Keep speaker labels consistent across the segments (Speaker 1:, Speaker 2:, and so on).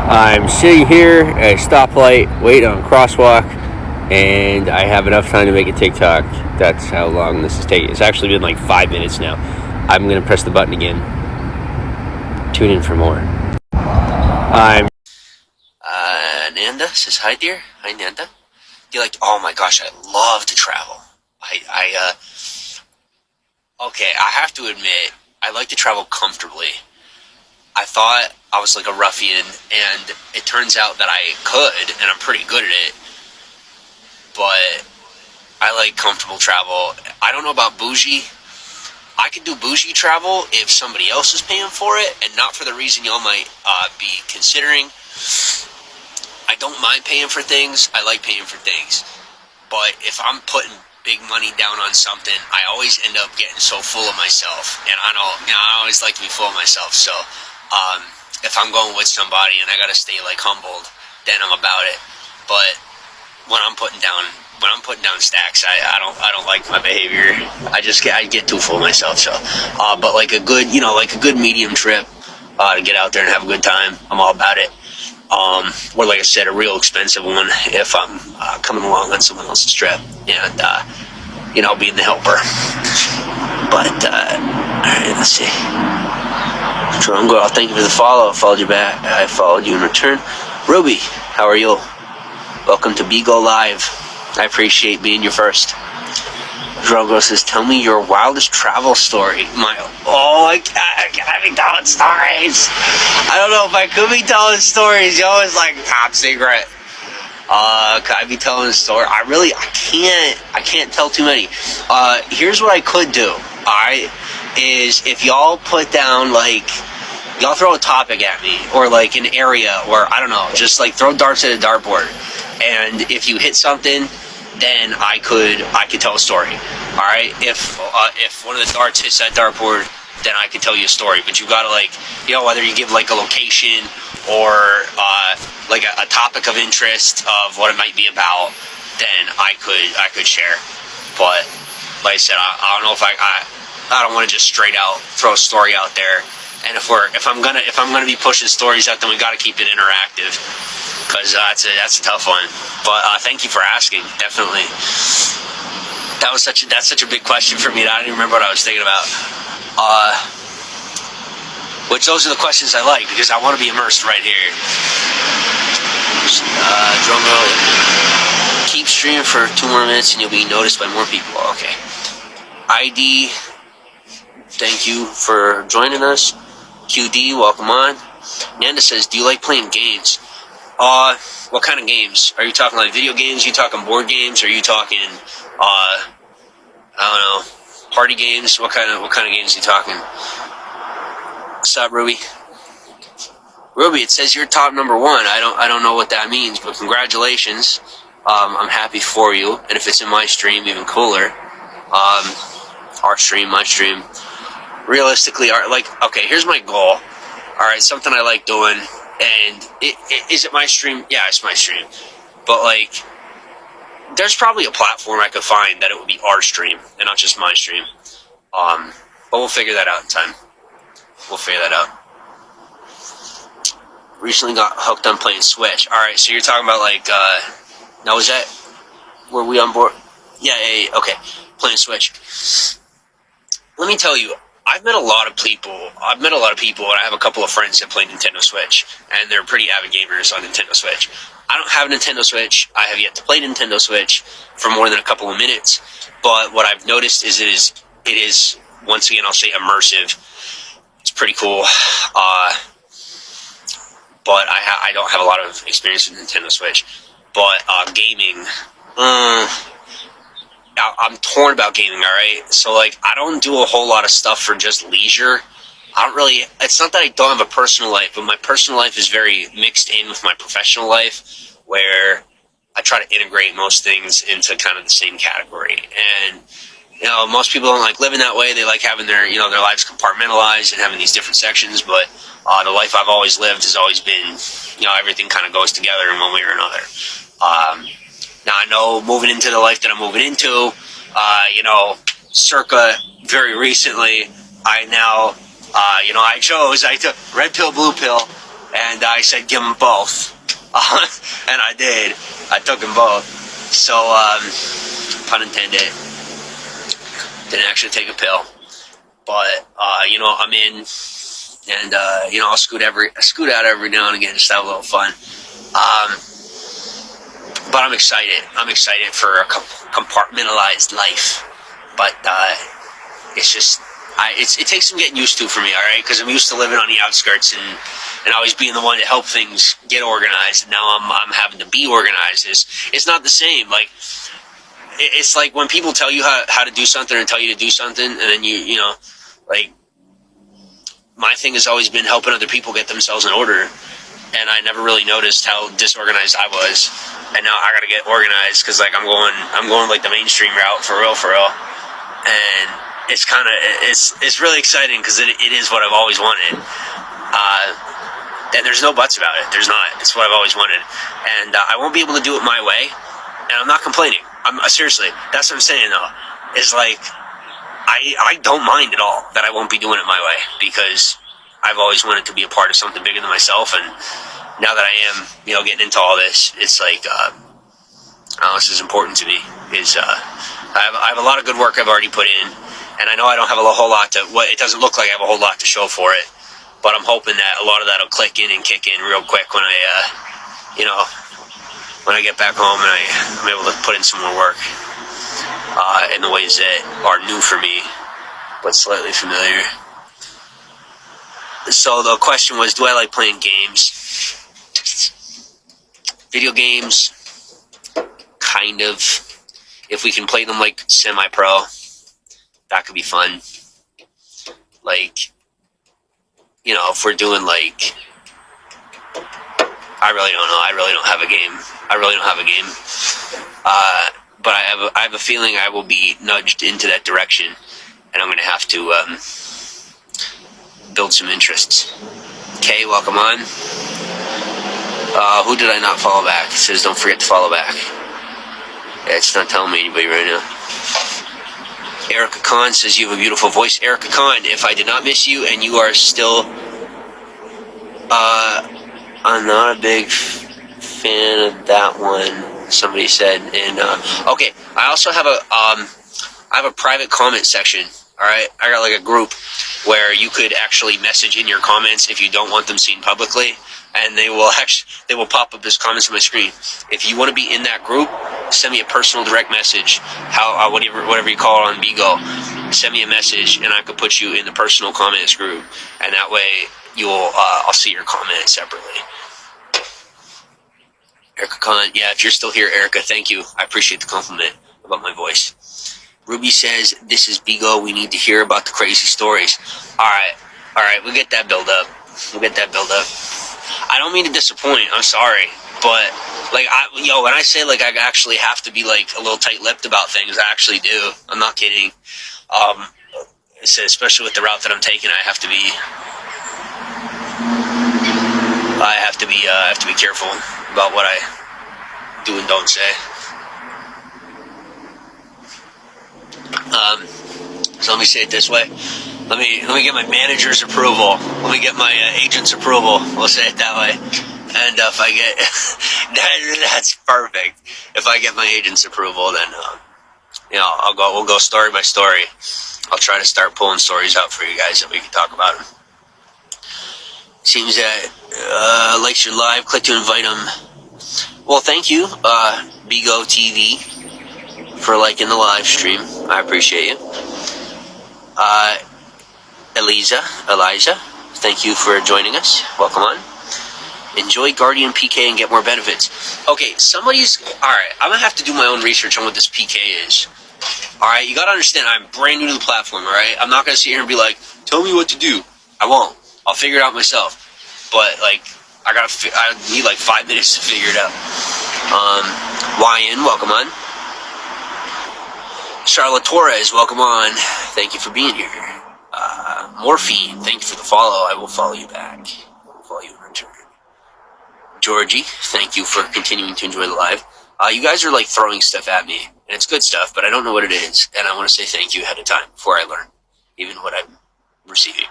Speaker 1: I'm sitting here at a stoplight, waiting on a crosswalk, and I have enough time to make a TikTok. That's how long this is taking. It's actually been like 5 minutes now. I'm going to press the button again. Tune in for more. Nanda says hi, dear. Hi, Nanda. Do you like? Oh my gosh, I love to travel. Okay, I have to admit, I like to travel comfortably. I thought I was like a ruffian, and it turns out that I could, and I'm pretty good at it. But I like comfortable travel. I don't know about bougie. I could do bougie travel if somebody else is paying for it, and not for the reason y'all might be considering. I don't mind paying for things. I like paying for things. But if I'm putting big money down on something, I always end up getting so full of myself. And I always like to be full of myself. So if I'm going with somebody and I got to stay like humbled, then I'm about it. But when I'm putting down stacks, I don't like my behavior. I get too full of myself. So, but like a good medium trip to get out there and have a good time, I'm all about it. Or like I said, a real expensive one if I'm coming along on someone else's trip and being the helper. But all right, let's see. Strong girl, thank you for the follow. I followed you back. I followed you in return. Ruby, how are you? Welcome to Bigo Live. I appreciate being your first. Drogo says, tell me your wildest travel story. I gotta be telling stories. I don't know if I could be telling stories. Yo, it's like top secret. Could I be telling a story? I can't tell too many. Here's what I could do. Alright, is if y'all put down y'all throw a topic at me, or like an area, or I don't know, just like throw darts at a dartboard. And if you hit something, then I could tell a story. All right, if one of the darts hits that dartboard, then I could tell you a story. But you gotta whether you give like a location or like a topic of interest of what it might be about, then I could share. But like I said, I don't know if I don't want to just straight out throw a story out there. And if I'm gonna be pushing stories out, then we gotta keep it interactive. Because that's a tough one. But thank you for asking. Definitely. That's such a big question for me that I don't even remember what I was thinking about. Which those are the questions I like, because I want to be immersed right here. Drum roll. Keep streaming for 2 more minutes and you'll be noticed by more people. Okay. ID, thank you for joining us. QD, welcome on. Nanda says, do you like playing games? What kind of games? Are you talking like video games? Are you talking board games? Are you talking, I don't know, party games? What kind of games are you talking? What's up, Ruby? Ruby, it says you're top number 1. I don't know what that means, but congratulations. I'm happy for you. And if it's in my stream, even cooler. Our stream, my stream. Realistically, okay, here's my goal. All right, something I like doing. And is it my stream? Yeah, it's my stream. But there's probably a platform I could find that it would be our stream and not just my stream. But we'll figure that out in time. We'll figure that out. Recently got hooked on playing Switch. All right, so you're talking about now is that were we on board? Yeah, okay, playing Switch. Let me tell you. I've met a lot of people, and I have a couple of friends that play Nintendo Switch, and they're pretty avid gamers on Nintendo Switch. I don't have a Nintendo Switch. I have yet to play Nintendo Switch for more than a couple of minutes, but what I've noticed is it is once again, I'll say immersive. It's pretty cool, but I don't have a lot of experience with Nintendo Switch. But gaming, I'm torn about gaming, alright? So, I don't do a whole lot of stuff for just leisure. It's not that I don't have a personal life, but my personal life is very mixed in with my professional life, where I try to integrate most things into kind of the same category. And, most people don't like living that way. They like having their lives compartmentalized and having these different sections, but the life I've always lived has always been, everything kind of goes together in one way or another. Now, I know moving into the life that I'm moving into, circa very recently, I took red pill, blue pill, And I said, give them both. And I did. I took them both. So, pun intended, didn't actually take a pill. But, I'm in, and, I'll scoot out every now and again just to have a little fun. But I'm excited. I'm excited for a compartmentalized life. But, it's just, it takes some getting used to for me, all right? Because I'm used to living on the outskirts and always being the one to help things get organized. And now I'm having to be organized. It's not the same. Like, it's like when people tell you how to do something and tell you to do something, and then like, my thing has always been helping other people get themselves in order. And I never really noticed how disorganized I was. And now I gotta get organized because, like, I'm going like the mainstream route for real. And it's really exciting because it is what I've always wanted. And there's no buts about it. There's not. It's what I've always wanted. And I won't be able to do it my way. And I'm not complaining. Seriously, that's what I'm saying though. Is like, I don't mind at all that I won't be doing it my way, because I've always wanted to be a part of something bigger than myself. And now that I am, getting into all this, it's like, this is important to me. I have a lot of good work I've already put in, and I know I don't have a whole lot it doesn't look like I have a whole lot to show for it, but I'm hoping that a lot of that will click in and kick in real quick when I get back home and I'm able to put in some more work, in the ways that are new for me, but slightly familiar. So the question was, do I like playing games? Video games, kind of. If we can play them like semi-pro, that could be fun. Like, if we're doing like, I really don't know. I really don't have a game. But I have a feeling I will be nudged into that direction, and I'm going to have to build some interests. Okay, welcome on. Who did I not follow back? It says don't forget to follow back. Yeah, it's not telling me anybody right now. Erica Khan says you have a beautiful voice. Erica Khan, if I did not miss you and you are still, I'm not a big fan of that one, somebody said. And okay, I also have a private comment section. All right, I got like a group where you could actually message in your comments if you don't want them seen publicly, and they will pop up as comments on my screen. If you want to be in that group, send me a personal direct message, whatever you call it on Bigo. Send me a message, and I could put you in the personal comments group, and that way I'll see your comment separately. Erica Khan, yeah, if you're still here, Erica, thank you. I appreciate the compliment about my voice. Ruby says, this is Bigo. We need to hear about the crazy stories. All right. We'll get that build up. I don't mean to disappoint. I'm sorry. But, like, when I say, like, I actually have to be, like, a little tight-lipped about things, I actually do. I'm not kidding. Especially with the route that I'm taking, I have to be careful about what I do and don't say. So let me say it this way. Let me get my manager's approval. Let me get my agent's approval. We'll say it that way. And if I get that's perfect. If I get my agent's approval, then we'll go story by story. I'll try to start pulling stories out for you guys that we can talk about them. Seems that likes your live. Click to invite them. Well, thank you, Bigo TV, for liking the live stream. I appreciate you. Eliza, thank you for joining us. Welcome on. Enjoy Guardian PK and get more benefits. Okay, alright, I'm gonna have to do my own research on what this PK is. Alright, you gotta understand, I'm brand new to the platform, alright? I'm not gonna sit here and be like, tell me what to do. I won't. I'll figure it out myself. But, like, I need like 5 minutes to figure it out. YN, welcome on. Charlotte Torres, welcome on. Thank you for being here. Morphine, thank you for the follow. I will follow you back. I will follow you in return. Georgie, thank you for continuing to enjoy the live. You guys are like throwing stuff at me, and it's good stuff, but I don't know what it is, and I want to say thank you ahead of time before I learn even what I'm receiving.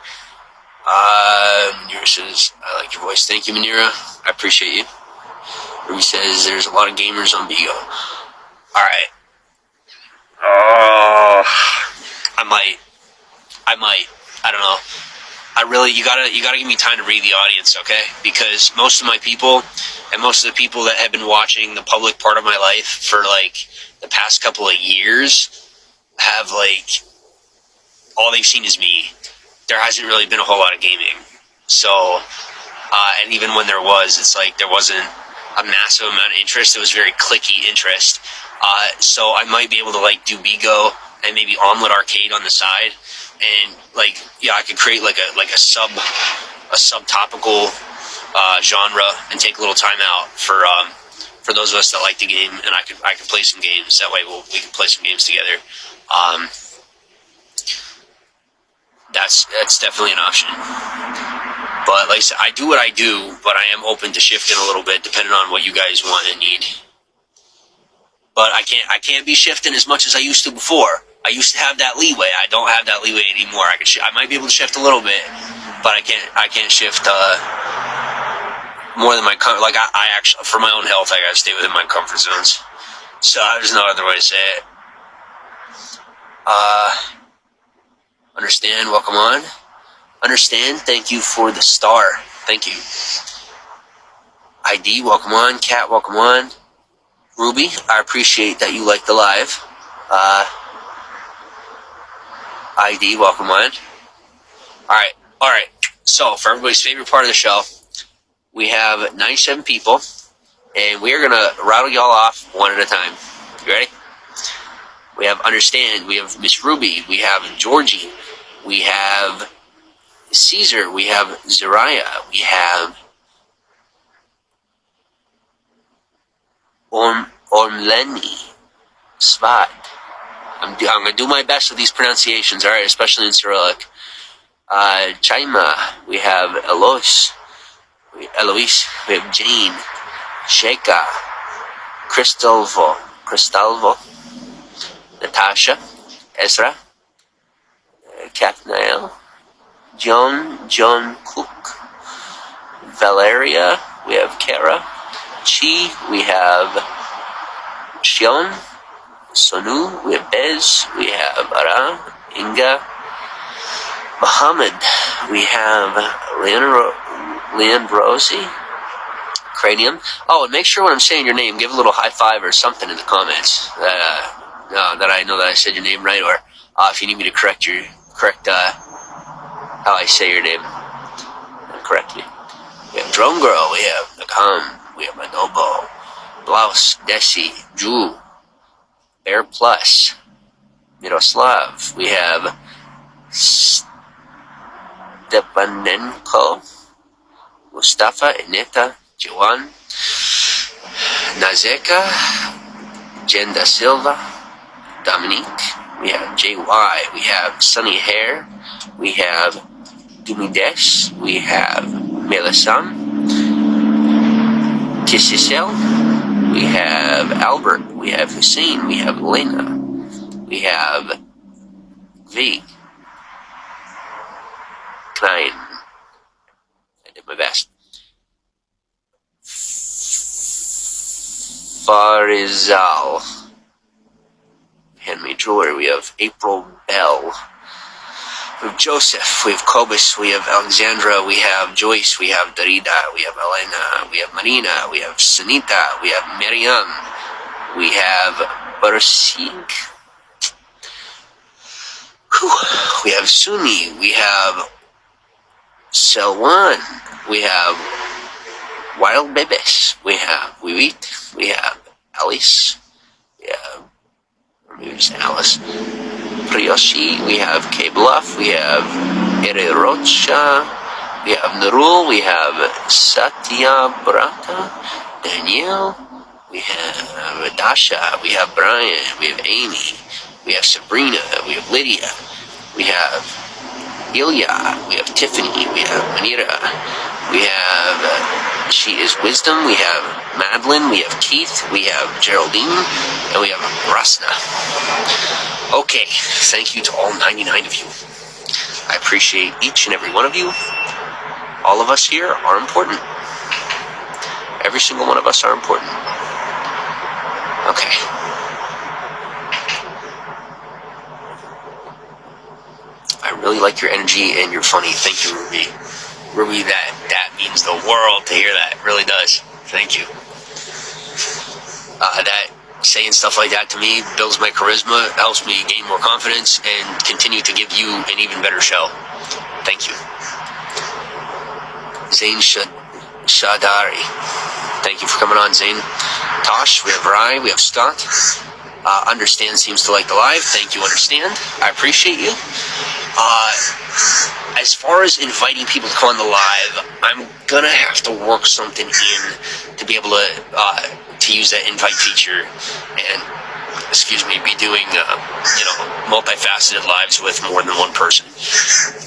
Speaker 1: Manira says, I like your voice. Thank you, Manira. I appreciate you. Ruby says, there's a lot of gamers on Bigo. Alright. I might. I don't know. You gotta give me time to read the audience, okay? Because most of my people, and most of the people that have been watching the public part of my life for, like, the past couple of years have, like, all they've seen is me. There hasn't really been a whole lot of gaming. So, and even when there was, it's like there wasn't a massive amount of interest. It was very clicky interest. So I might be able to, like, do Bigo and maybe Omelet Arcade on the side. And, like, yeah, I could create, like, a subtopical genre and take a little time out for those of us that like the game, and I could play some games. That way we can play some games together. That's definitely an option. But like I said, I do what I do, but I am open to shifting a little bit depending on what you guys want and need. But I can't be shifting as much as I used to before. I used to have that leeway. I don't have that leeway anymore. I might be able to shift a little bit, but I can't shift more than my like I actually, for my own health, I gotta stay within my comfort zones. So there's no other way to say it. Understand, welcome on. Understand, thank you for the star. Thank you. ID, welcome on. Cat, welcome on. Ruby, I appreciate that you like the live. ID, welcome on. Alright. So, for everybody's favorite part of the show, we have 97 people, and we're going to rattle y'all off one at a time. You ready? We have Understand, we have Miss Ruby, we have Georgie, we have Caesar, we have Zariah, we have Ormleni, Svat. I'm going to do my best with these pronunciations, alright, especially in Cyrillic. Chaima, we have Eloise, we have Jane, Sheikha, Cristalvo, Natasha, Ezra, Kathnael, John Cook, Valeria, we have Kara, Chi, we have Shion, Sonu, we have Bez, we have Ara, Inga, Muhammad, we have Leandrosi, Cranium. Oh, and make sure when I'm saying your name, give a little high five or something in the comments that I know that I said your name right, or if you need me to correct how I say your name, correct me. We have Drone Girl, we have Nakam, we have Manobo, Blouse, Desi, Ju, Bear Plus, Miroslav, we have Stepanenko, Mustafa, Ineta, Joan, Nazeka, Jenda Silva, Dominique, we have JY, we have Sunny Hair, we have Dumides, we have Melasam, Kissisel, we have Albert, we have Hussein, we have Lena, we have V. Klein. I did my best. Farizal. Handmade jewelry. We have April Bell. We have Joseph. We have Kobus. We have Alexandra. We have Joyce. We have Darida. We have Elena. We have Marina. We have Sanita. We have Miriam. We have Barsig. We have Sunni. We have Selwan. We have Wild Bebes. We have Wiwit. We have Alice. We have, or maybe just Alice. Priyoshi. We have K Bluff. We have Ererocha. We have Nurul. We have Satya Brata. Danielle. We have Dasha. We have Brian. We have Amy. We have Sabrina. We have Lydia. We have Ilya, we have Tiffany, we have Manira, we have She is Wisdom, we have Madeline, we have Keith, we have Geraldine, and we have Rasna. Okay, thank you to all 99 of you. I appreciate each and every one of you. All of us here are important. Every single one of us are important. Okay. I really like your energy and you're funny. Thank you, Ruby. Ruby, that means the world to hear that. It really does. Thank you. That saying stuff like that to me builds my charisma, helps me gain more confidence, and continue to give you an even better show. Thank you. Zain Shadari. Thank you for coming on, Zain. Tosh, we have Rai, we have Scott. Understand seems to like the live. Thank you, Understand. I appreciate you. As far as inviting people to come on the live, I'm gonna have to work something in to be able to use that invite feature and, be doing, multifaceted lives with more than one person.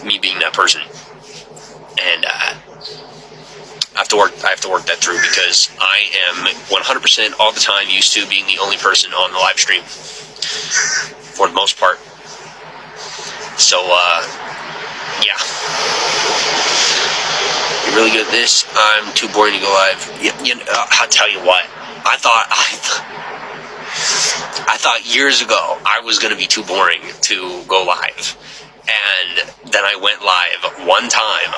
Speaker 1: Me being that person. And, I have to work that through because I am 100% all the time used to being the only person on the live stream for the most part. So, yeah. You're really good at this. I'm too boring to go live. I'll tell you what. I thought years ago I was going to be too boring to go live. And then I went live one time.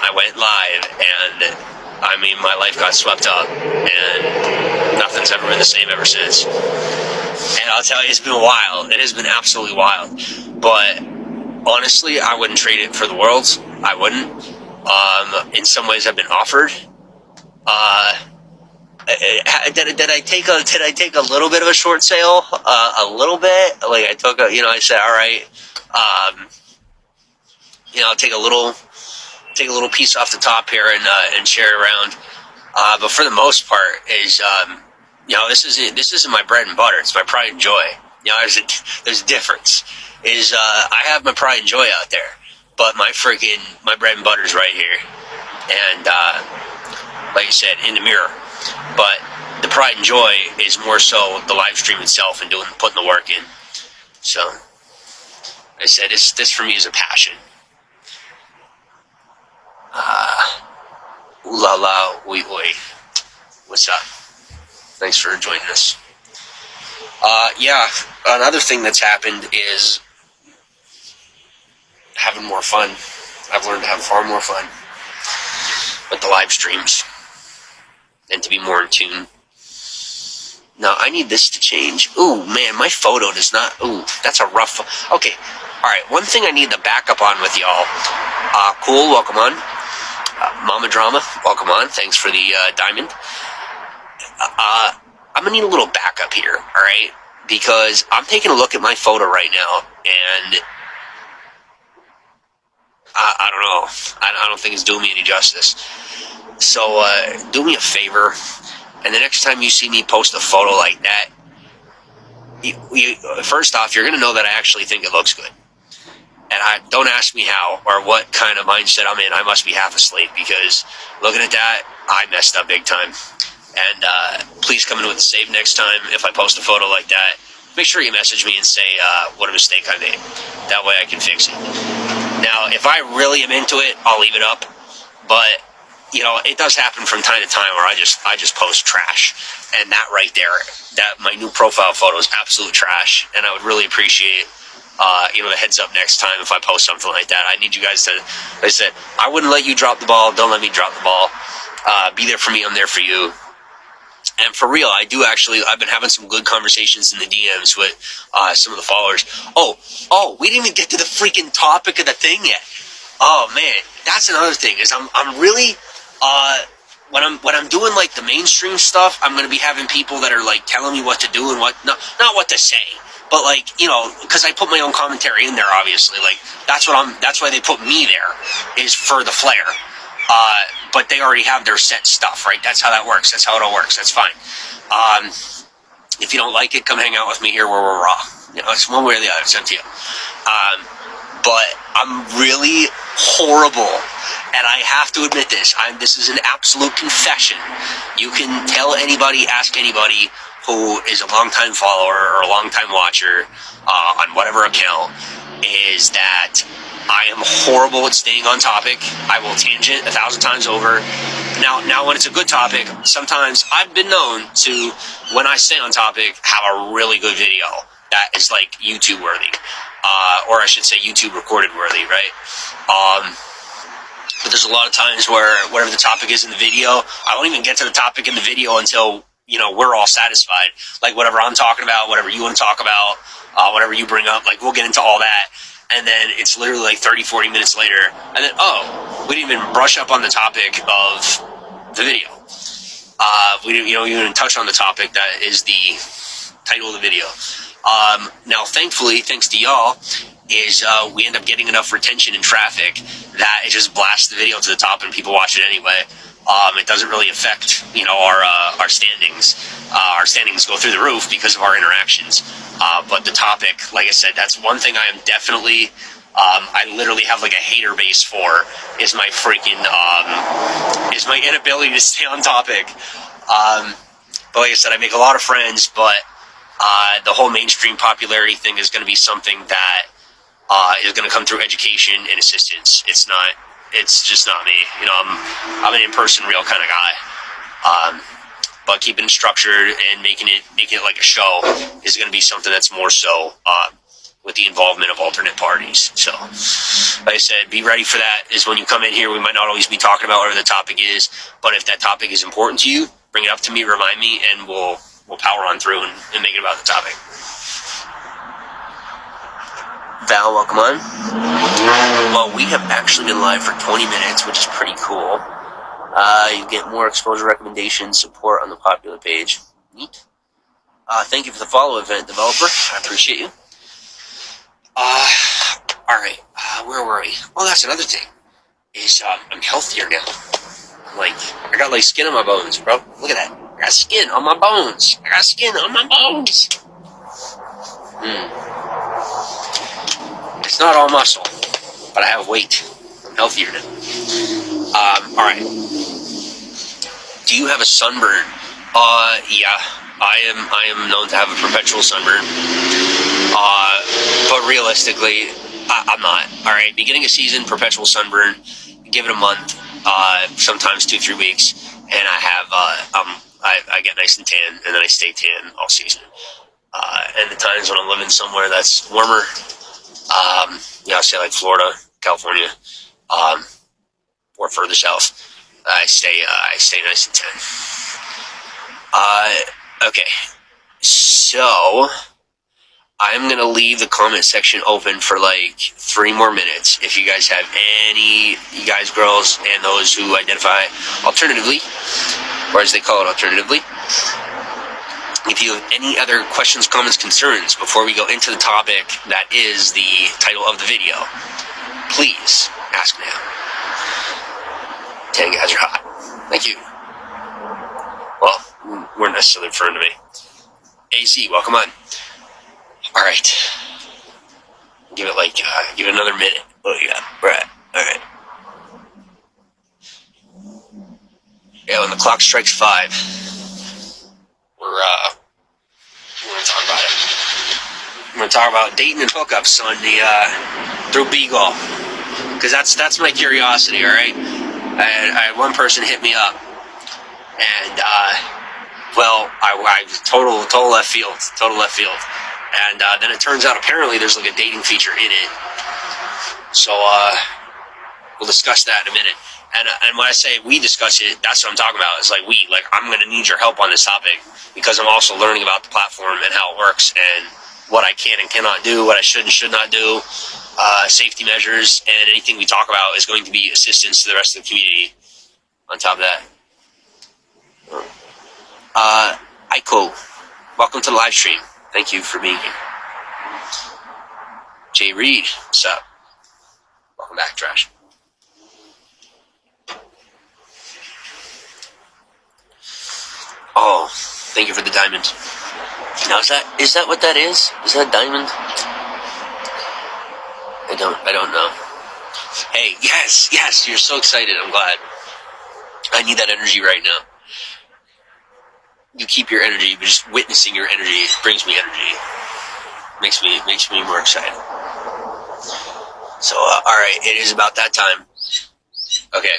Speaker 1: And my life got swept up, and nothing's ever been the same ever since. And I'll tell you, it's been wild. It has been absolutely wild. But honestly, I wouldn't trade it for the world. I wouldn't. In some ways, I've been offered. Did I take a little bit of a short sale? A little bit. Like I took I said, all right. I'll take a little piece off the top here and share it around. But for the most part, this isn't my bread and butter. It's my pride and joy. There's a difference. I have my pride and joy out there, but my bread and butter's right here, and like I said, in the mirror. But the pride and joy is more so the live stream itself and putting the work in. So, I said this for me is a passion. Ooh la la, oi oi. What's up? Thanks for joining us. Another thing that's happened is having more fun. I've learned to have far more fun with the live streams and to be more in tune. Now, I need this to change. Ooh, man, my photo does not... Ooh, that's a rough... Okay, alright, one thing I need to back up on with y'all. Cool, welcome on. Mama Drama, welcome on. Thanks for the diamond. I'm going to need a little backup here, alright? Because I'm taking a look at my photo right now, and I don't know. I don't think it's doing me any justice. So, do me a favor, and the next time you see me post a photo like that, first off, you're going to know that I actually think it looks good. And don't ask me how or what kind of mindset I'm in. I must be half asleep because looking at that, I messed up big time. And please come in with a save next time if I post a photo like that. Make sure you message me and say what a mistake I made. That way I can fix it. Now, if I really am into it, I'll leave it up. But, it does happen from time to time where I just post trash. And that right there, my new profile photo is absolute trash. And I would really appreciate the heads up next time if I post something like that. I need you guys to, like I said, I wouldn't let you drop the ball. Don't let me drop the ball. Be there for me. I'm there for you. And for real, I've been having some good conversations in the DMs with some of the followers. Oh, we didn't even get to the freaking topic of the thing yet. Oh man, that's another thing is I'm really when I'm doing like the mainstream stuff, I'm gonna be having people that are like telling me what to do and not what to say. But like, because I put my own commentary in there, obviously, like that's why they put me there, is for the flair. But they already have their set stuff, right? That's how that works. That's how it all works. That's fine. If you don't like it, come hang out with me here where we're raw. It's one way or the other. It's up to you. But I'm really horrible, and I have to admit this. This is an absolute confession. You can tell anybody, ask anybody who is a longtime follower or a longtime watcher on whatever account. is that I am horrible at staying on topic. I will tangent 1,000 times over. Now, when it's a good topic, sometimes I've been known to, when I stay on topic, have a really good video that is like YouTube worthy, or I should say YouTube recorded worthy, right? But there's a lot of times where whatever the topic is in the video, I don't even get to the topic in the video until, you know, we're all satisfied. Like whatever I'm talking about, whatever you want to talk about, whatever you bring up, like we'll get into all that. And then it's literally like 30, 40 minutes later, and then, oh, we didn't even brush up on the topic of the video. We didn't, even touch on the topic that is the title of the video. Now, thankfully, thanks to y'all, is we end up getting enough retention in traffic that it just blasts the video to the top and people watch it anyway. It doesn't really affect, our standings. Our standings go through the roof because of our interactions. But the topic, like I said, that's one thing I am definitely, I literally have like a hater base for, is my freaking, is my inability to stay on topic. But like I said, I make a lot of friends, but the whole mainstream popularity thing is going to be something that is going to come through education and assistance. It's just not me. I'm an in-person real kind of guy. But keeping it structured and making it like a show is going to be something that's more so with the involvement of alternate parties. So, like I said, be ready for that. Is when you come in here, we might not always be talking about whatever the topic is, but if that topic is important to you, bring it up to me, remind me, and we'll power on through and make it about the topic. Val, welcome on. Well, we have actually been live for 20 minutes, which is pretty cool. You get more exposure recommendations, support on the popular page. Neat. Thank you for the follow, event developer. I appreciate you. Alright, where were we? Oh, that's another thing. Is, I'm healthier now. I got skin on my bones, bro. Look at that. I got skin on my bones. I got skin on my bones. It's not all muscle, but I have weight. I'm healthier now. Alright. Do you have a sunburn? Yeah. I am known to have a perpetual sunburn. But realistically, I'm not. Alright, beginning of season, perpetual sunburn. Give it a month, sometimes 2-3 weeks, and I have, I get nice and tan, and then I stay tan all season. And the times when I'm living somewhere that's warmer, I'll say like Florida, California, or further south, I stay nice and tan. Okay, so I'm gonna leave the comment section open for 3 more minutes. If you guys have you guys, girls, and those who identify alternatively, or as they call it, alternatively, if you have any other questions, comments, concerns before we go into the topic that is the title of the video, please ask now. 10 guys are hot. Thank you. Well, weren't necessarily referring to me. AZ, welcome on. Alright. Give it another minute. What do you got? Right. Alright. Yeah, when the clock strikes 5, we're gonna talk about it. We're gonna talk about dating and hookups on through Beagle. Because that's my curiosity, alright? I had one person hit me up, and I total left field. And then it turns out apparently there's a dating feature in it. So we'll discuss that in a minute. And when I say we discuss it, that's what I'm talking about. It's I'm going to need your help on this topic, because I'm also learning about the platform and how it works and what I can and cannot do, what I should and should not do, safety measures, and anything we talk about is going to be assistance to the rest of the community on top of that. Aiko, welcome to the live stream. Thank you for being here. Jay Reed, what's up? Welcome back, Trash. Oh, thank you for the diamond. Now, is that what that is? Is that a diamond? I don't know. Hey, yes, you're so excited. I'm glad. I need that energy right now. You keep your energy, but just witnessing your energy brings me energy. Makes me more excited. So, all right, it is about that time. Okay,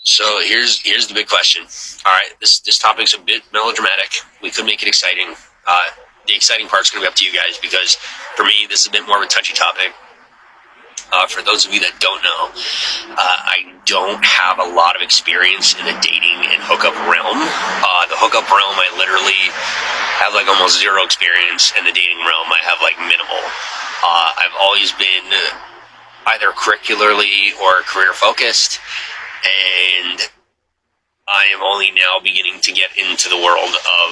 Speaker 1: so here's the big question. All right, this topic's a bit melodramatic. We could make it exciting. The exciting part's going to be up to you guys, because for me, this is a bit more of a touchy topic. For those of you that don't know, I don't have a lot of experience in the dating and hookup realm. The hookup realm, I literally have like almost zero experience. In the dating realm, I have like minimal. I've always been either curricularly or career focused, and I am only now beginning to get into the world of,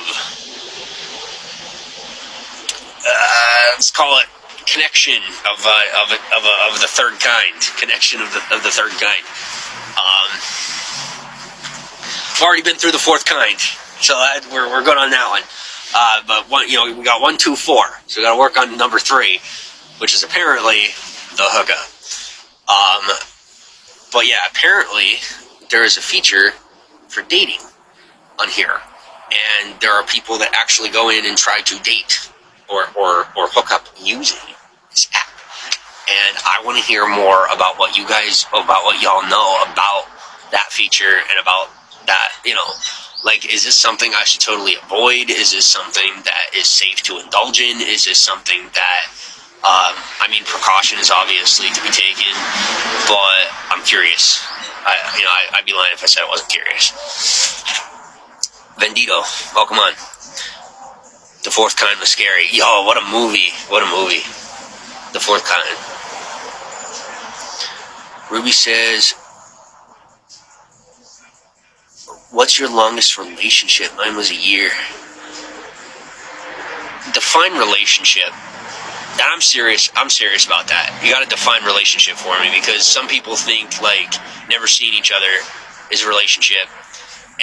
Speaker 1: let's call it, connection of the third kind. Connection of the third kind. I've already been through the fourth kind, so we're good on that one. But we got 1, 2, 4, so we got to work on number 3, which is apparently the hookup. But yeah, apparently there is a feature for dating on here, and there are people that actually go in and try to date or hook up using this app. And I want to hear more about what y'all know about that feature and about that. Like, is this something I should totally avoid? Is this something that is safe to indulge in? Is this something that precaution is obviously to be taken, but I'm curious. I'd be lying if I said I wasn't curious. Vendito, welcome on. The fourth kind was scary. Yo, what a movie. What a movie. The fourth kind. Ruby says, what's your longest relationship? Mine was a year. Define relationship. And I'm serious about that. You gotta define relationship for me, because some people think like never seeing each other is a relationship,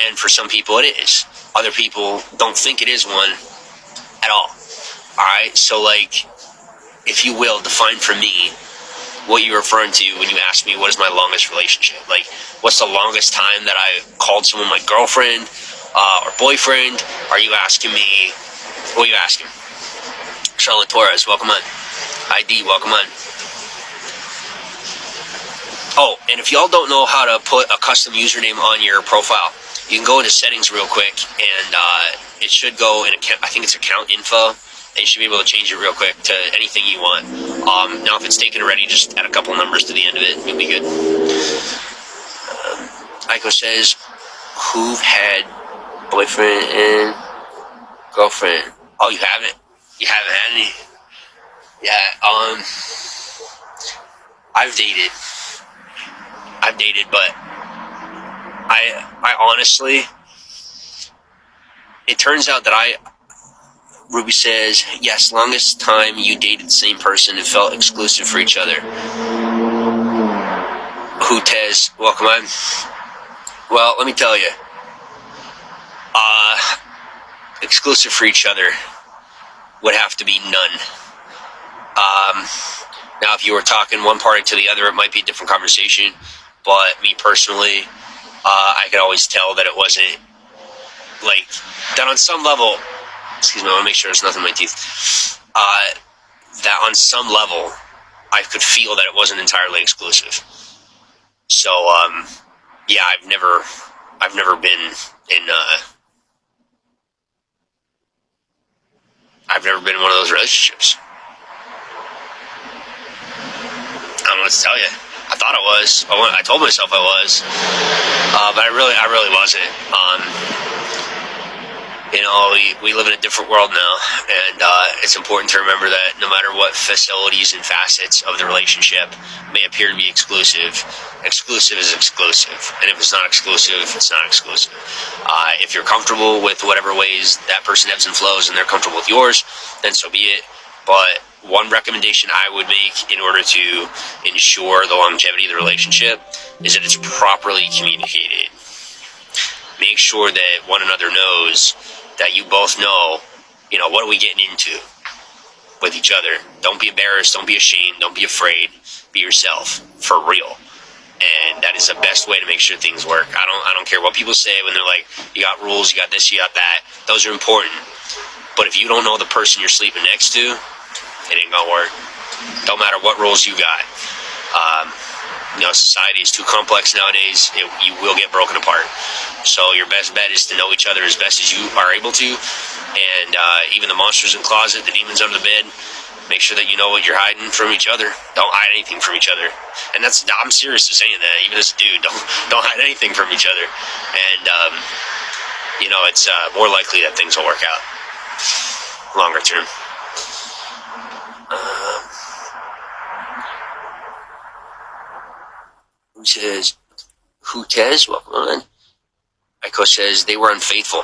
Speaker 1: and for some people it is. Other people don't think it is one at all. Alright, so like, if you will, define for me what you're referring to when you ask me what is my longest relationship. Like, what's the longest time that I called someone my girlfriend or boyfriend? Are you asking me, what are you asking? Charlotte Torres, welcome on. ID, welcome on. Oh, and if y'all don't know how to put a custom username on your profile, you can go into settings real quick, and it should go in account. I think it's account info, and you should be able to change it real quick to anything you want. Now, if it's taken already, just add a couple numbers to the end of it, you'll be good. Aiko says, who've had boyfriend and girlfriend? Oh, you haven't? You haven't had any? Yeah, I've dated, but I honestly, it turns out that Ruby says, yes, longest time you dated the same person and felt exclusive for each other. Hutes, welcome on. Well, let me tell you, exclusive for each other would have to be none. Now, if you were talking one party to the other, it might be a different conversation, but me personally, I could always tell that it wasn't, like, that on some level, excuse me, I want to make sure there's nothing in my teeth, that on some level, I could feel that it wasn't entirely exclusive. So, yeah, I've never been in, I've never been in one of those relationships. I don't know what to tell you. I thought I was. I told myself I was, but I really wasn't. We live in a different world now, and it's important to remember that no matter what facilities and facets of the relationship may appear to be exclusive, exclusive is exclusive, and if it's not exclusive, it's not exclusive. If you're comfortable with whatever ways that person ebbs and flows, and they're comfortable with yours, then so be it. But one recommendation I would make in order to ensure the longevity of the relationship is that it's properly communicated. Make sure that one another knows that you both know, what are we getting into with each other. Don't be embarrassed, don't be ashamed, don't be afraid. Be yourself, for real. And that is the best way to make sure things work. I don't care what people say when they're like, you got rules, you got this, you got that. Those are important. But if you don't know the person you're sleeping next to, it ain't gonna work. Don't matter what rules you got. Society is too complex nowadays. You will get broken apart. So your best bet is to know each other as best as you are able to. And even the monsters in the closet, the demons under the bed, make sure that you know what you're hiding from each other. Don't hide anything from each other. And I'm serious to saying that. Even as a dude, don't hide anything from each other. And it's more likely that things will work out longer term. Who says, who cares? Welcome on. Echo says they were unfaithful.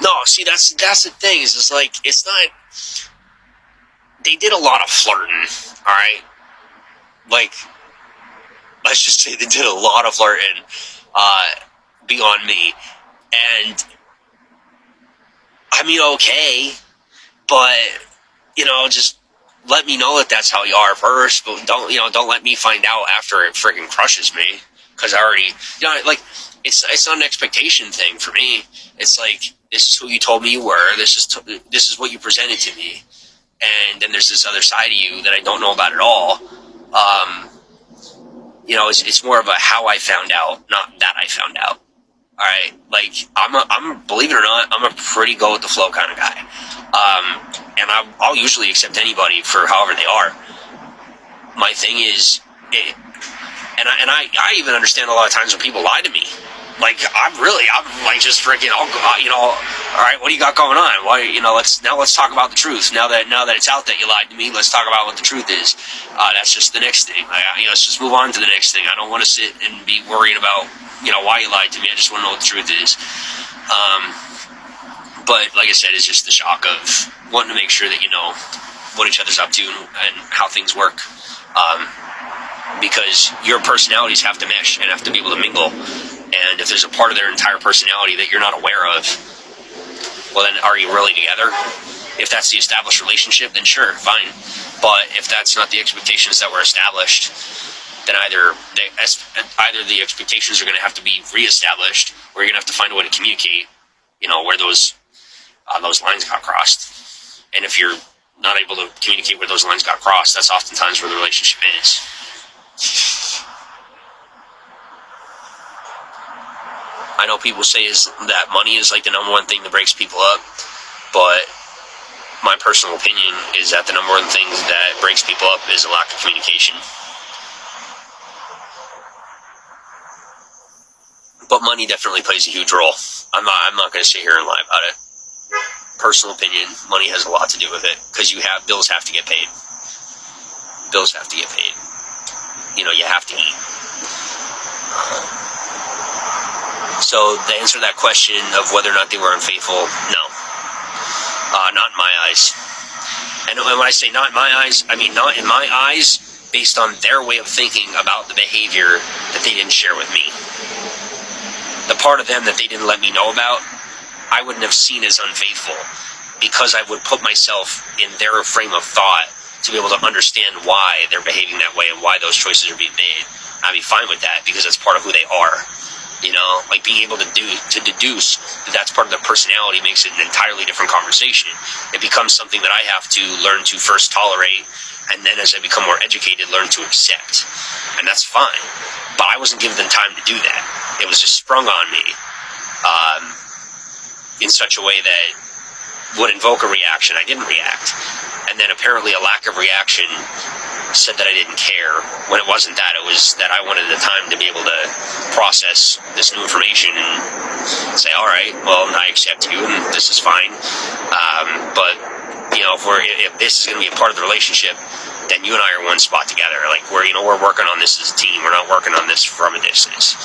Speaker 1: No, see, that's the thing. Is it's like, it's not. They did a lot of flirting. All right, like, let's just say they did a lot of flirting beyond me, and I mean, okay, but just let me know that that's how you are first, but don't let me find out after it friggin' crushes me, because I already, like, it's not an expectation thing for me. It's like, this is who you told me you were, this is what you presented to me, and then there's this other side of you that I don't know about at all. It's more of a how I found out, not that I found out. All right, like, I'm believe it or not, I'm a pretty go with the flow kind of guy, and I'll usually accept anybody for however they are. My thing is, I even understand a lot of times when people lie to me. Like, I'm like, just freaking, all right, what do you got going on? Why, let's talk about the truth. Now that it's out that you lied to me, let's talk about what the truth is. That's just the next thing. Let's just move on to the next thing. I don't want to sit and be worrying about, why you lied to me. I just want to know what the truth is. But like I said, it's just the shock of wanting to make sure that you know what each other's up to and how things work. Because your personalities have to mesh and have to be able to mingle. And if there's a part of their entire personality that you're not aware of, well, then are you really together? If that's the established relationship, then sure, fine. But if that's not the expectations that were established, then either the expectations are going to have to be reestablished, or you're going to have to find a way to communicate, where those lines got crossed. And if you're not able to communicate where those lines got crossed, that's oftentimes where the relationship is. I know people say that money is like the number one thing that breaks people up, but my personal opinion is that the number one thing that breaks people up is a lack of communication. But money definitely plays a huge role. I'm not going to sit here and lie about it. Personal opinion, money has a lot to do with it, because bills have to get paid. Bills have to get paid. You have to eat. So the answer to that question of whether or not they were unfaithful, no. Not in my eyes. And when I say not in my eyes, I mean not in my eyes based on their way of thinking about the behavior that they didn't share with me. The part of them that they didn't let me know about, I wouldn't have seen as unfaithful, because I would put myself in their frame of thought to be able to understand why they're behaving that way and why those choices are being made. I'd be fine with that, because that's part of who they are. Like being able to deduce that that's part of their personality makes it an entirely different conversation. It becomes something that I have to learn to first tolerate, and then as I become more educated, learn to accept. And that's fine. But I wasn't given the time to do that. It was just sprung on me in such a way that would invoke a reaction. I didn't react. And then apparently a lack of reaction said that I didn't care, when it wasn't that. It was that I wanted the time to be able to process this new information and say, all right, well, I accept you, and this is fine. But if this is going to be a part of the relationship, then you and I are one spot together. Like, we're working on this as a team. We're not working on this from a distance.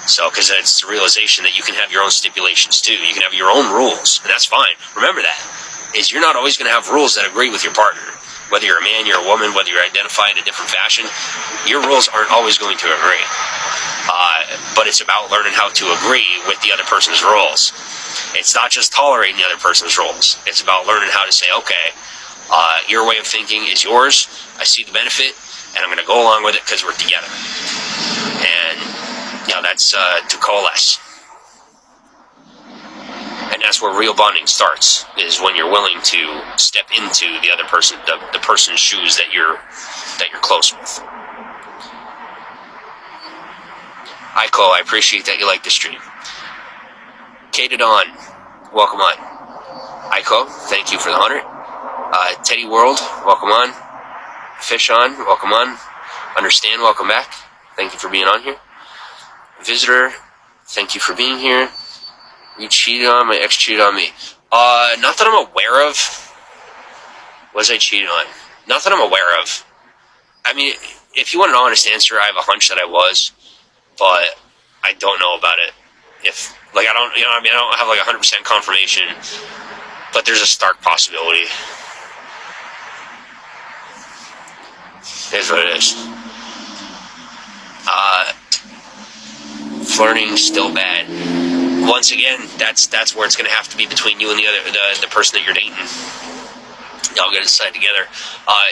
Speaker 1: So, because it's the realization that you can have your own stipulations too. You can have your own rules, and that's fine. Remember that. Is you're not always going to have rules that agree with your partner. Whether you're a man, you're a woman, whether you're identified in a different fashion, your rules aren't always going to agree. But it's about learning how to agree with the other person's rules. It's not just tolerating the other person's rules. It's about learning how to say, okay, your way of thinking is yours. I see the benefit, and I'm going to go along with it because we're together. And that's to coalesce. And that's where real bonding starts, is when you're willing to step into the other person, the person's shoes that you're close with. Aiko, I appreciate that you like the stream. Kate on, welcome on. Aiko, thank you for the 100. Teddy World, welcome on. Fish on, welcome on. Understand, welcome back. Thank you for being on here. Visitor, thank you for being here. You cheated on, my ex cheated on me. Not that I'm aware of. Was I cheated on? Not that I'm aware of. I mean, if you want an honest answer, I have a hunch that I was, but I don't know about it. I don't have like 100% confirmation, but there's a stark possibility. Here's what it is. Flirting still bad. Once again, that's where it's going to have to be between you and the person that you're dating. Y'all got to decide together.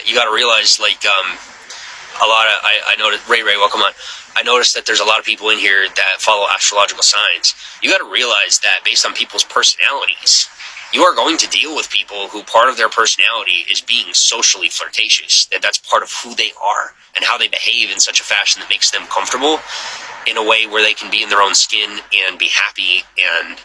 Speaker 1: You got to realize, like, I noticed, Ray, welcome on. I noticed that there's a lot of people in here that follow astrological signs. You got to realize that based on people's personalities, you are going to deal with people who part of their personality is being socially flirtatious. That's part of who they are and how they behave in such a fashion that makes them comfortable in a way where they can be in their own skin and be happy and,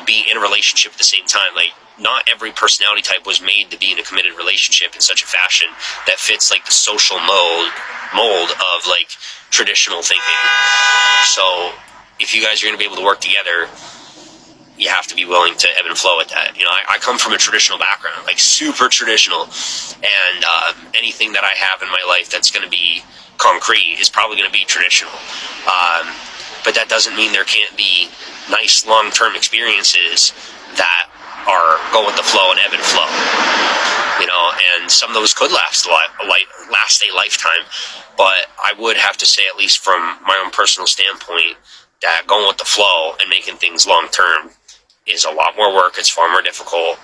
Speaker 1: be in a relationship at the same time. Like, not every personality type was made to be in a committed relationship in such a fashion that fits like the social mold of like traditional thinking. So if you guys are going to be able to work together, you have to be willing to ebb and flow with that. I come from a traditional background, like super traditional, and anything that I have in my life that's going to be concrete is probably going to be traditional. But that doesn't mean there can't be nice long-term experiences that are go with the flow and ebb and flow. And some of those could last a lifetime. But I would have to say, at least from my own personal standpoint, that going with the flow and making things long-term is a lot more work. It's far more difficult,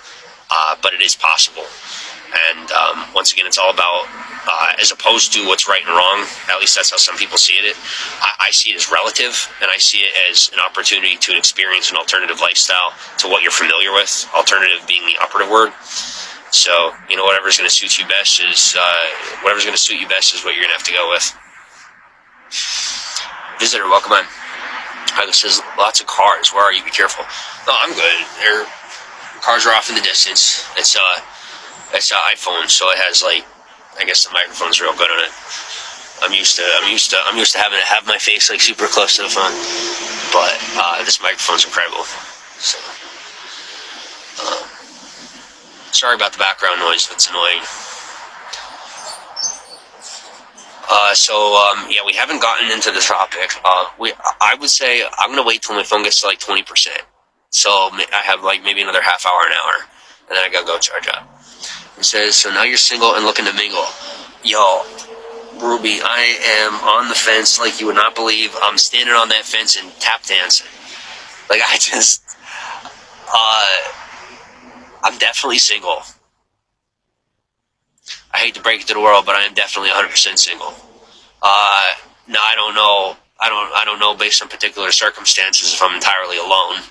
Speaker 1: but it is possible. And once again, it's all about, as opposed to what's right and wrong, at least that's how some people see it. I see it as relative, and I see it as an opportunity to experience an alternative lifestyle to what you're familiar with, alternative being the operative word. So, whatever's going to suit you best is what you're going to have to go with. Visitor, welcome on. This says, lots of cars. Where are you? Be careful. No, I'm good. Cars are off in the distance. It's an iPhone, so it has I guess the microphone's real good on it. I'm used to having to have my face super close to the phone, but this microphone's incredible. So, sorry about the background noise. That's annoying. We haven't gotten into the topic. I would say I'm gonna wait till my phone gets to 20%. So I have maybe another half hour, an hour, and then I gotta go charge up. It says, so now you're single and looking to mingle. Yo, Ruby, I am on the fence like you would not believe. I'm standing on that fence and tap dancing. I'm definitely single. I hate to break it to the world, but I am definitely 100% single. No, I don't know. I don't know based on particular circumstances if I'm entirely alone.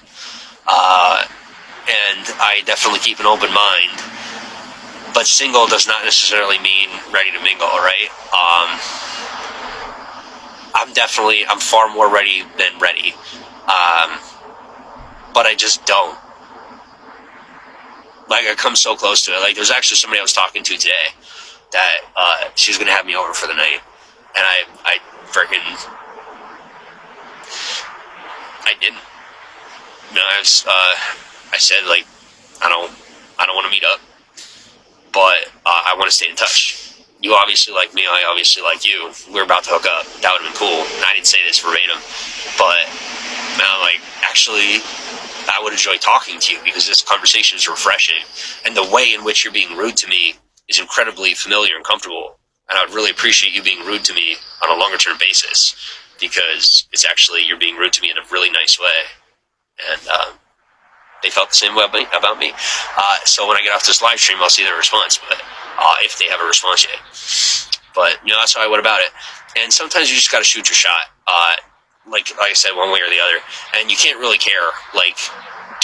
Speaker 1: And I definitely keep an open mind. But single does not necessarily mean ready to mingle, right? I'm far more ready than ready. But I just don't. I come so close to it. There's actually somebody I was talking to today that she was going to have me over for the night. And I didn't. I said, I don't want to meet up. But I want to stay in touch. You obviously like me, I obviously like you. We're about to hook up. That would have been cool. And I didn't say this verbatim, but actually, I would enjoy talking to you because this conversation is refreshing. And the way in which you're being rude to me is incredibly familiar and comfortable. And I would really appreciate you being rude to me on a longer term basis because it's actually, you're being rude to me in a really nice way. And, they felt the same way about me. So when I get off this live stream, I'll see their response, but if they have a response yet. But, that's how I went about it. And sometimes you just got to shoot your shot, like I said, one way or the other. And you can't really care,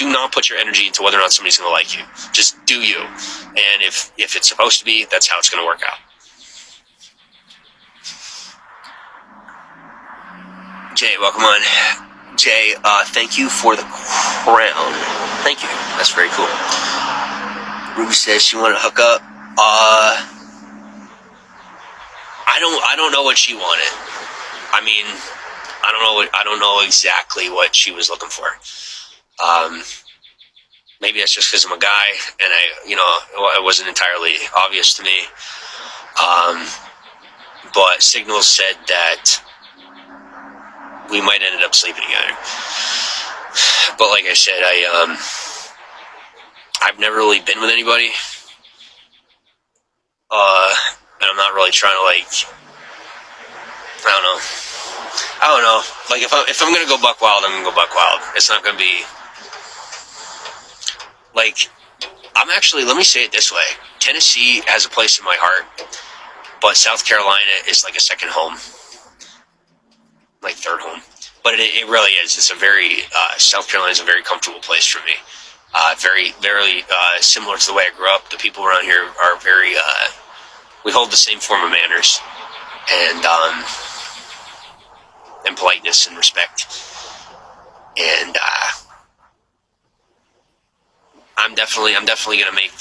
Speaker 1: do not put your energy into whether or not somebody's going to like you. Just do you. And if it's supposed to be, that's how it's going to work out. Jay, welcome on. Jay, thank you for the crown. Thank you. That's very cool. Ruby says she wanted to hook up. I don't know what she wanted. I mean, I don't know exactly what she was looking for. Maybe that's just because I'm a guy, and it wasn't entirely obvious to me. But Signals said that we might end up sleeping together. But like I said, I've never really been with anybody. And I'm not really trying to, I don't know. Like, if I'm gonna go buck wild, I'm gonna go buck wild. It's not gonna be, let me say it this way. Tennessee has a place in my heart, but South Carolina is like a second home. Like third home. But it really is. It's South Carolina is a very comfortable place for me. Very, very similar to the way I grew up. The people around here are very, we hold the same form of manners and politeness and respect. And I'm definitely gonna make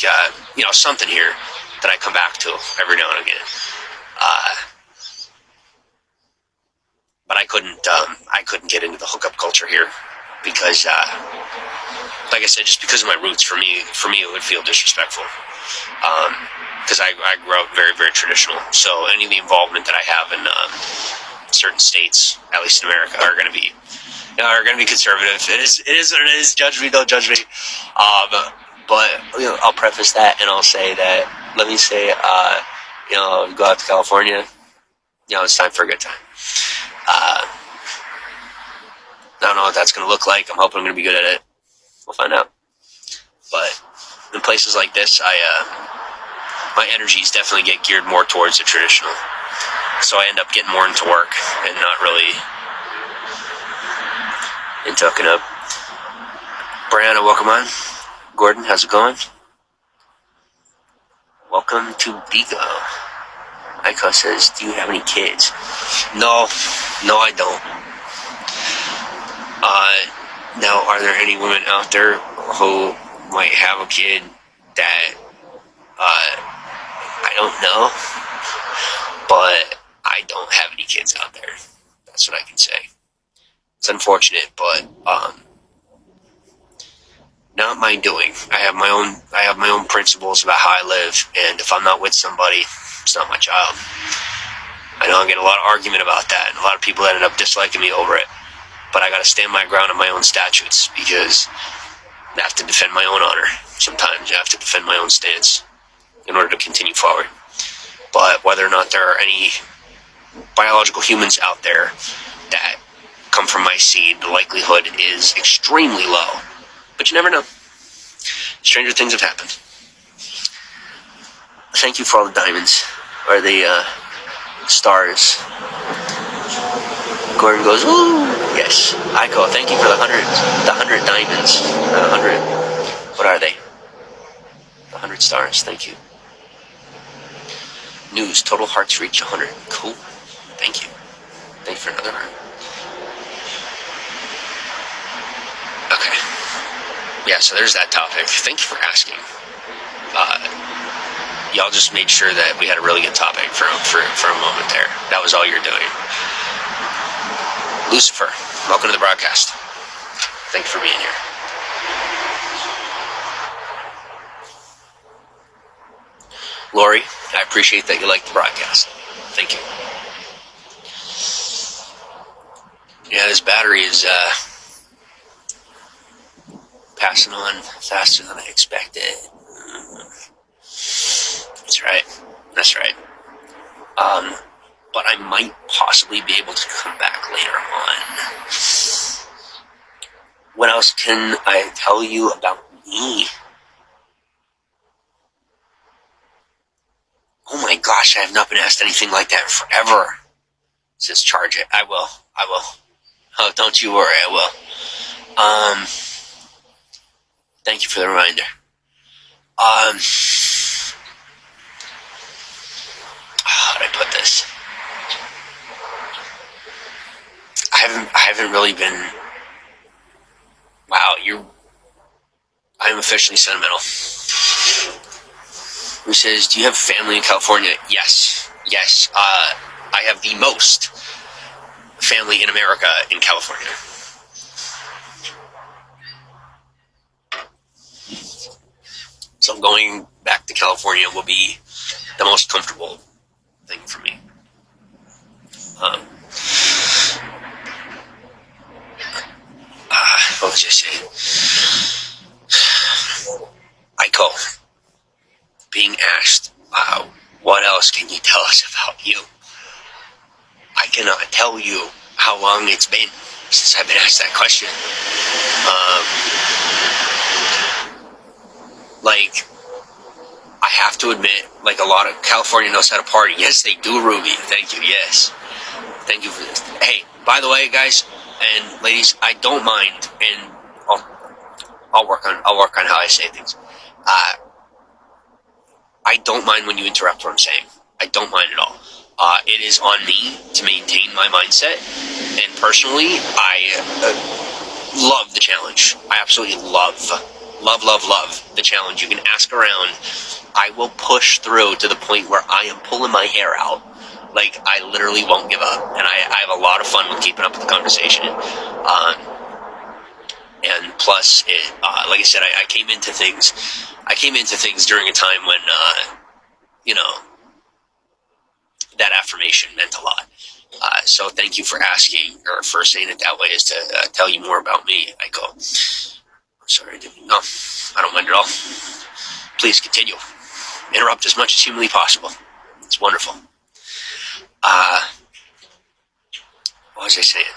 Speaker 1: something here that I come back to every now and again. But I couldn't get into the hookup culture here because, like I said, just because of my roots, for me it would feel disrespectful. Because I grew up very, very traditional. So any of the involvement that I have in certain states, at least in America, are going to be conservative. It is what it is. Judge me, don't judge me. But I'll preface that and I'll say that. Let me say, go out to California. It's time for a good time. I don't know what that's going to look like. I'm hoping I'm going to be good at it. We'll find out. But in places like this, my energies definitely get geared more towards the traditional. So I end up getting more into work and not really into hooking up. Brianna, welcome on. Gordon, how's it going? Welcome to Bigo. Iko says, do you have any kids? No, I don't. Now, are there any women out there who might have a kid that I don't know? But I don't have any kids out there. That's what I can say. It's unfortunate, but not my doing. I have my own principles about how I live, and if I'm not with somebody, it's not my child. I know I get a lot of argument about that, and a lot of people ended up disliking me over it. But I gotta stand my ground on my own statutes, because I have to defend my own honor. Sometimes you have to defend my own stance in order to continue forward. But whether or not there are any biological humans out there that come from my seed, the likelihood is extremely low. But you never know. Stranger things have happened. Thank you for all the diamonds, or the stars. Gordon goes, ooh, yes. Aiko, thank you for the 100 diamonds. 100, what are they? 100 stars, thank you. News, total hearts reach 100. Cool. Thank you. Thank you for another heart. Okay. Yeah, so there's that topic. Thank you for asking. Y'all just made sure that we had a really good topic for a moment there. That was all you're doing. Lucifer, welcome to the broadcast. Thank you for being here. Lori, I appreciate that you like the broadcast. Thank you. Yeah, this battery is passing on faster than I expected. That's right. But I might possibly be able to come back later on. What else can I tell you about me? Oh my gosh, I have not been asked anything like that in forever. It says charge it. I will. Oh, don't you worry, I will. Thank you for the reminder. How did I put this? I haven't really been. Wow, I'm officially sentimental. Who says, do you have family in California? Yes. I have the most family in America in California. So going back to California will be the most comfortable thing for me. What was I saying? Aiko, being asked, what else can you tell us about you? I cannot tell you how long it's been since I've been asked that question. I have to admit, a lot of California knows how to party. Yes, they do, Ruby. Thank you. Yes. Thank you for this. Hey, by the way, guys and ladies, I don't mind, and I'll work on how I say things. I don't mind when you interrupt what I'm saying. I don't mind at all. It is on me to maintain my mindset, and personally, I love the challenge. I absolutely love the challenge. You can ask around. I will push through to the point where I am pulling my hair out. I literally won't give up, and I have a lot of fun with keeping up with the conversation. And plus, like I said, I came into things during a time when, that affirmation meant a lot. So thank you for asking, or for saying it that way, is to tell you more about me. I go, I'm sorry, no, I don't mind at all. Please continue. Interrupt as much as humanly possible. It's wonderful. What was I saying?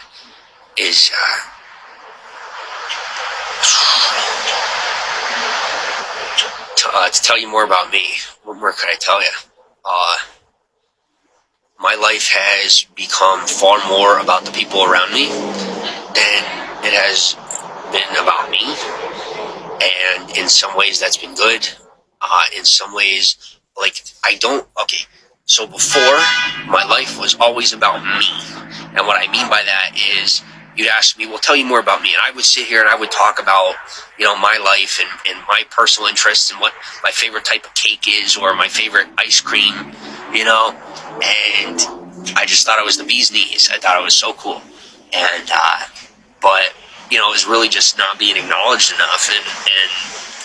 Speaker 1: To tell you more about me. What more could I tell you? My life has become far more about the people around me than it has been about me. And in some ways that's been good. In some ways, so before, my life was always about me. And what I mean by that is, you'd ask me, well, tell you more about me. And I would sit here and I would talk about, my life and my personal interests and what my favorite type of cake is, or my favorite ice cream, and I just thought I was the bee's knees. I thought it was so cool. And, but, it was really just not being acknowledged enough. And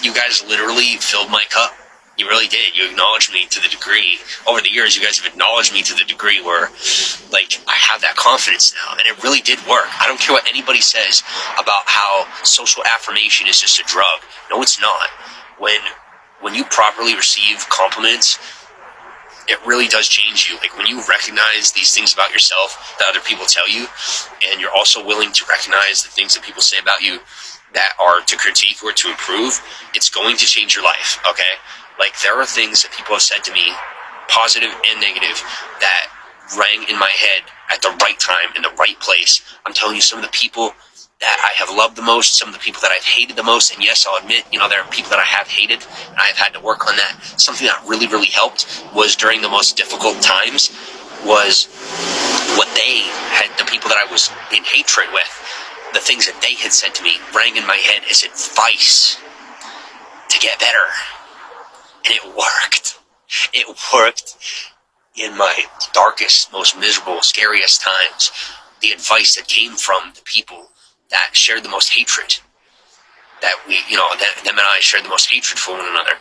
Speaker 1: you guys literally filled my cup. You really did. You acknowledged me to the degree, over the years, you guys have acknowledged me to the degree where, I have that confidence now. And it really did work. I don't care what anybody says about how social affirmation is just a drug. No, it's not. When you properly receive compliments, it really does change you. When you recognize these things about yourself that other people tell you, and you're also willing to recognize the things that people say about you that are to critique or to improve, it's going to change your life, okay? There are things that people have said to me, positive and negative, that rang in my head at the right time, in the right place. I'm telling you, some of the people that I have loved the most, some of the people that I've hated the most, and yes, I'll admit, there are people that I have hated, and I've had to work on that. Something that really, really helped was during the most difficult times was what the people that I was in hatred with, the things that they had said to me rang in my head as advice to get better. And it worked. It worked in my darkest, most miserable, scariest times. The advice that came from the people that shared the most hatred, that them and I shared the most hatred for one another,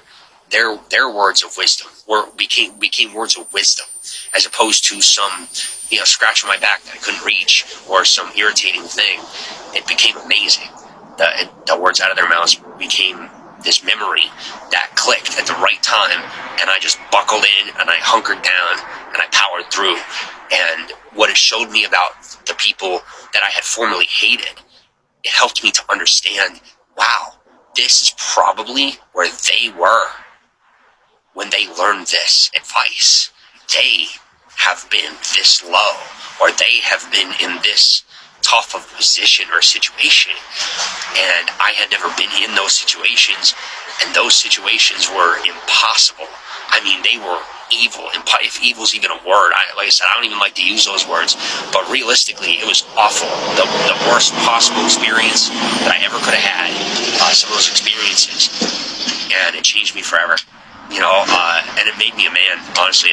Speaker 1: their words of wisdom became words of wisdom, as opposed to some, scratch on my back that I couldn't reach, or some irritating thing. It became amazing. The words out of their mouths became this memory that clicked at the right time, and I just buckled in, and I hunkered down, and I powered through. And what it showed me about the people that I had formerly hated, it helped me to understand, wow, this is probably where they were when they learned this advice. They have been this low, or they have been in this tough of a position or situation, and I had never been in those situations, and those situations were impossible. I mean, they were evil. If evil's even a word, like I said, I don't even like to use those words, but realistically, it was awful. The worst possible experience that I ever could have had, some of those experiences, and it changed me forever, you know, and it made me a man, honestly.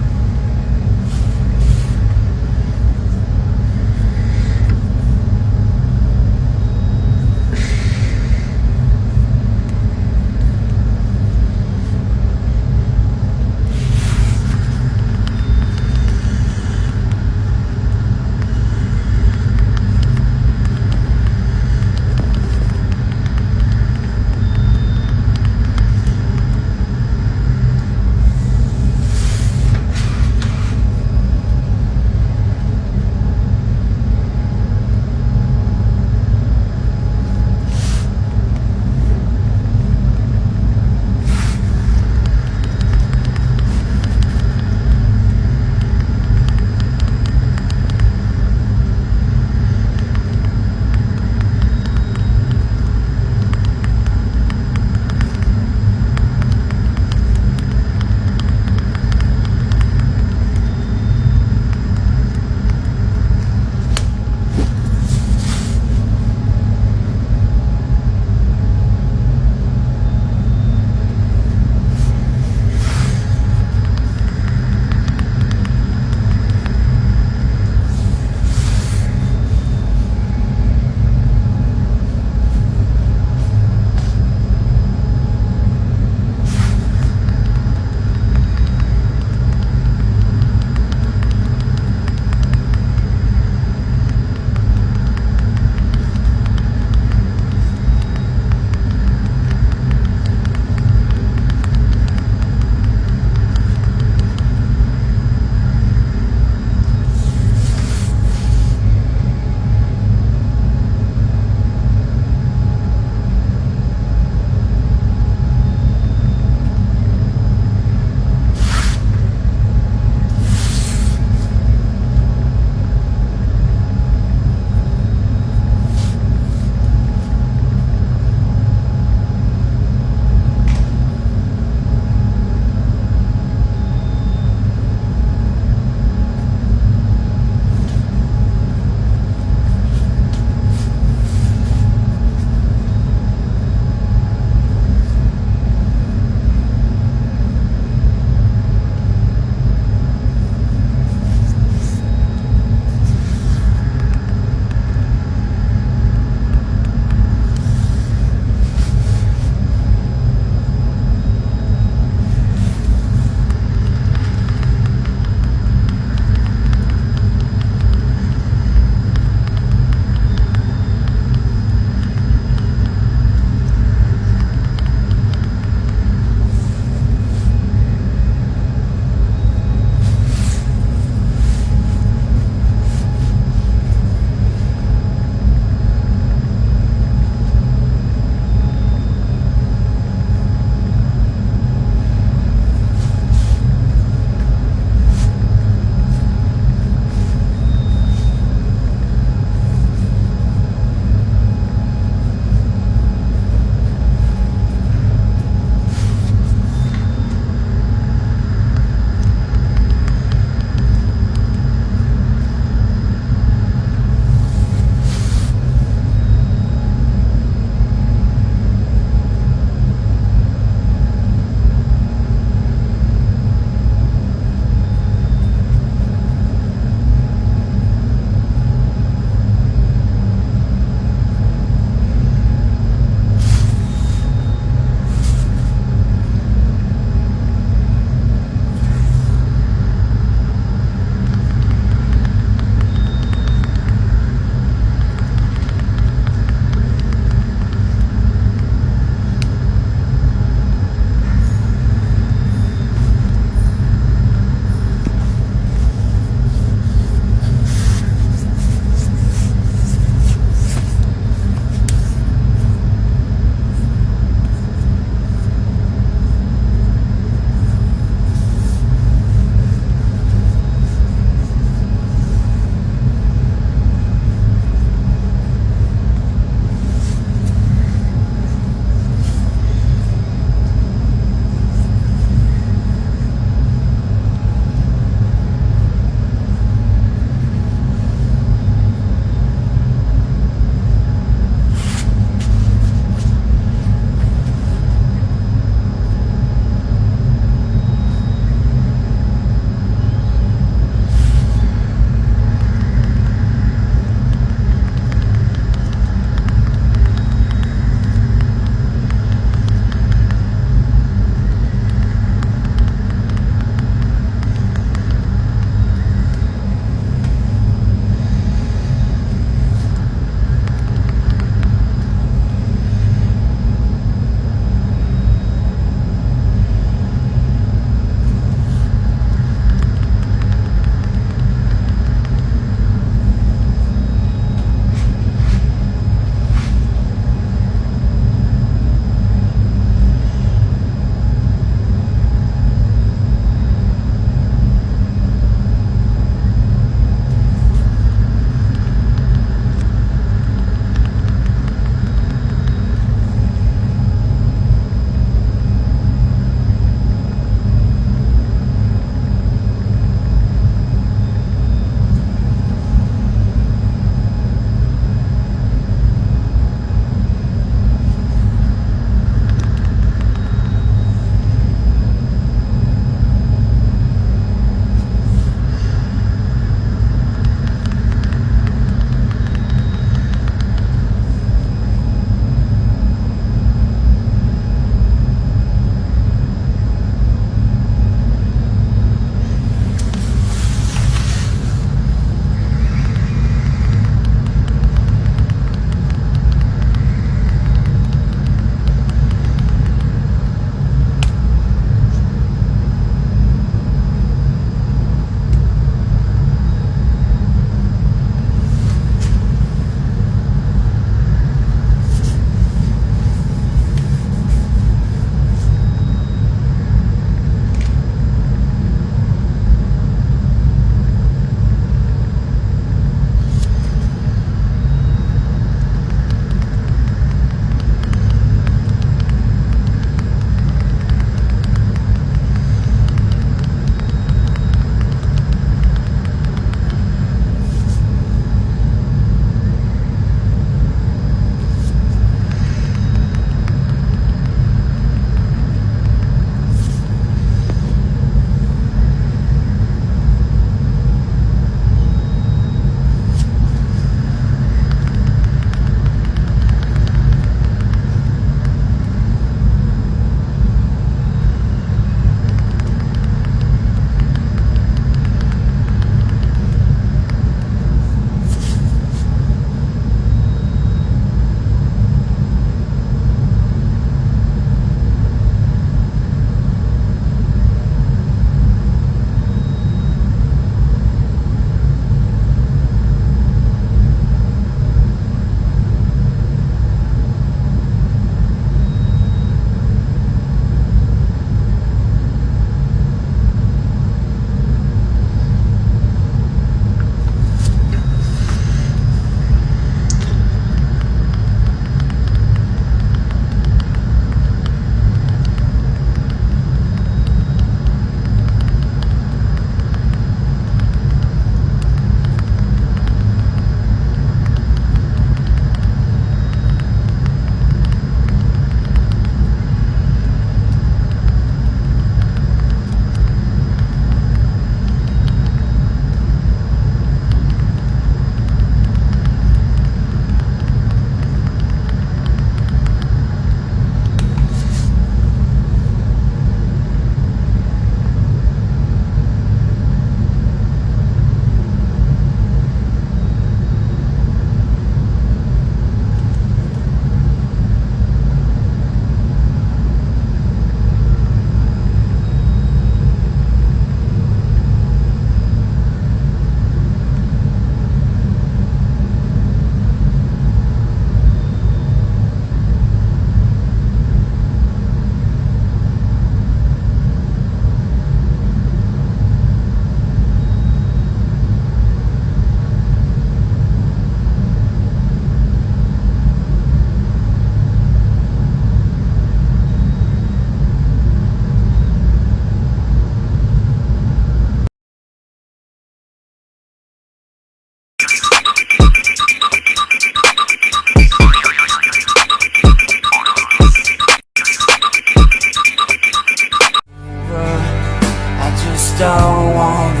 Speaker 2: don't wanna